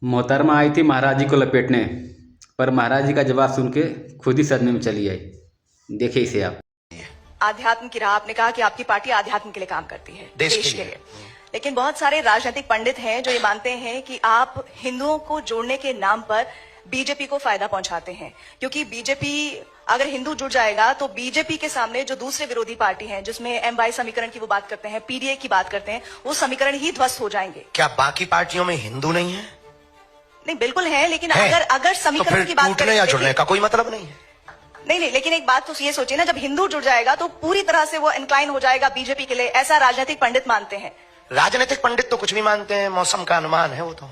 मोहतरमा आई थी महाराज जी को लपेटने, पर महाराज जी का जवाब सुन के खुद ही सदमे में चली आई। देखिए इसे आप। आध्यात्म की राह, आपने कहा कि आपकी पार्टी आध्यात्म के लिए काम करती है, देश के लिए। लेकिन बहुत सारे राजनीतिक पंडित हैं जो ये मानते हैं कि आप हिंदुओं को जोड़ने के नाम पर बीजेपी को फायदा पहुंचाते हैं, क्योंकि बीजेपी अगर हिंदू जुड़ जाएगा तो बीजेपी के सामने जो दूसरे विरोधी पार्टी हैं, जिसमें एमवाई समीकरण की वो बात करते हैं, पीडीए की बात करते हैं, वो समीकरण ही ध्वस्त हो जाएंगे। क्या बाकी पार्टियों में हिंदू नहीं है? नहीं, बिल्कुल है, लेकिन अगर समीकरण तो की बात टूटने या जुड़ने का कोई मतलब नहीं है। नहीं, लेकिन एक बात तो ये सोचिए ना, जब हिंदू जुड़ जाएगा तो पूरी तरह से वो इंक्लाइन हो जाएगा बीजेपी के लिए, ऐसा राजनीतिक पंडित मानते हैं। राजनीतिक पंडित तो कुछ भी मानते हैं, मौसम का अनुमान है, वो तो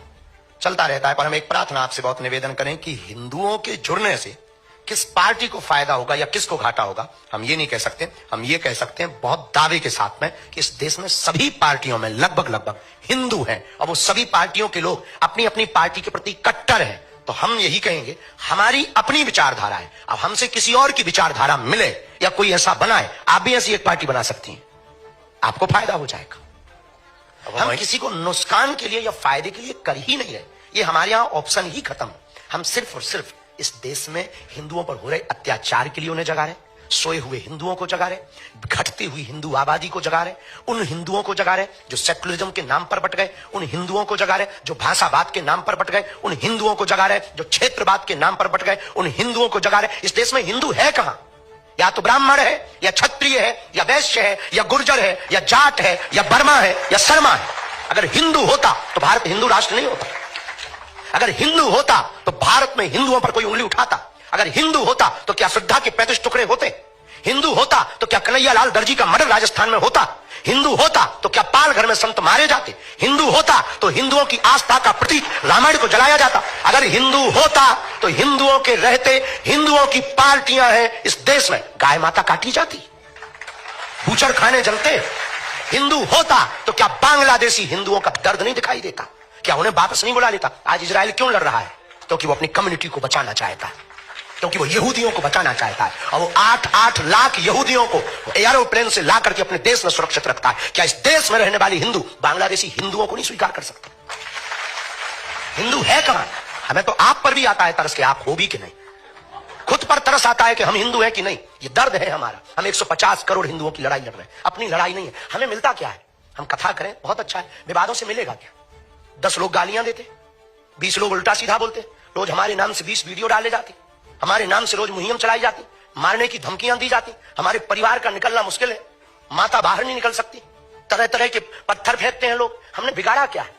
चलता रहता है। पर हम एक प्रार्थना आपसे बहुत निवेदन करें कि हिंदुओं के जुड़ने से किस पार्टी को फायदा होगा या किसको घाटा होगा, हम ये नहीं कह सकते। हम ये कह सकते हैं बहुत दावे के साथ में कि इस देश में सभी पार्टियों में लगभग हिंदू हैं, और वो सभी पार्टियों के लोग अपनी अपनी पार्टी के प्रति कट्टर हैं। तो हम यही कहेंगे, हमारी अपनी विचारधारा है। अब हमसे किसी और की विचारधारा मिले या कोई ऐसा बनाए, आप भी ऐसी एक पार्टी बना सकती हैं, आपको फायदा हो जाएगा। हम किसी को नुकसान के लिए या फायदे के लिए कर ही नहीं रहे, ये हमारे यहां ऑप्शन ही खत्म। हम सिर्फ और सिर्फ इस देश में हिंदुओं पर हो रहे अत्याचार के लिए उन्हें जगा रहे, सोए हुए हिंदुओं को जगा रहे, घटती हुई हिंदू आबादी को जगा रहे, उन हिंदुओं को जगा रहे जो सेकुलरिज्म के नाम पर बट गए, उन हिंदुओं को जगा रहे जो भाषावाद के नाम पर बट गए, उन हिंदुओं को जगा रहे जो क्षेत्रवाद के नाम पर बट गए, उन हिंदुओं को जगा रहे। इस देश में हिंदू है कहां? या तो ब्राह्मण है, या क्षत्रिय है, या वैश्य है, या गुर्जर है, या जाट है, या बर्मा है, या शर्मा है। अगर हिंदू होता तो भारत हिंदू राष्ट्र नहीं होता। अगर हिंदू होता तो भारत में हिंदुओं पर कोई उंगली उठाता। अगर हिंदू होता तो क्या श्रद्धा के 35 टुकड़े होते? हिंदू होता तो क्या कन्हैयालाल दर्जी का मर्डर राजस्थान में होता? हिंदू होता तो क्या पालघर में संत मारे जाते? हिंदू होता तो हिंदुओं की आस्था का प्रतीक रामायण को जलाया जाता। अगर हिंदू होता तो हिंदुओं के रहते हिंदुओं की पार्टियां हैं इस देश में, गाय माता काटी जाती, बूचड़ खाने जलते। हिंदू होता तो क्या बांग्लादेशी हिंदुओं का दर्द नहीं दिखाई देता? क्या उन्हें वापस नहीं बुला लेता? आज इजराइल क्यों लड़ रहा है? क्योंकि वो अपनी कम्युनिटी को बचाना चाहता है, क्योंकि वो यहूदियों को बचाना चाहता है, और वो 8-8 लाख यहूदियों को एयरोप्लेन से ला करके अपने देश में सुरक्षित रखता है। क्या इस देश में रहने वाली हिंदू बांग्लादेशी हिंदुओं को नहीं स्वीकार कर सकते? हिंदू है कहां? हमें तो आप पर भी आता है तरस के आप हो भी कि नहीं, खुद पर तरस आता है कि हम हिंदू हैं कि नहीं। ये दर्द है हमारा। हम 150 करोड़ हिंदुओं की लड़ाई लड़ रहे हैं, अपनी लड़ाई नहीं है। हमें मिलता क्या है? हम कथा करें, बहुत अच्छा है, विवादों से मिलेगा क्या? 10 लोग गालियां देते, 20 लोग उल्टा सीधा बोलते, रोज हमारे नाम से 20 वीडियो डाले जाते, हमारे नाम से रोज मुहिम चलाई जाती, मारने की धमकियां दी जाती, हमारे परिवार का निकलना मुश्किल है, माता बाहर नहीं निकल सकती, तरह तरह के पत्थर फेंकते हैं लोग। हमने बिगाड़ा क्या है?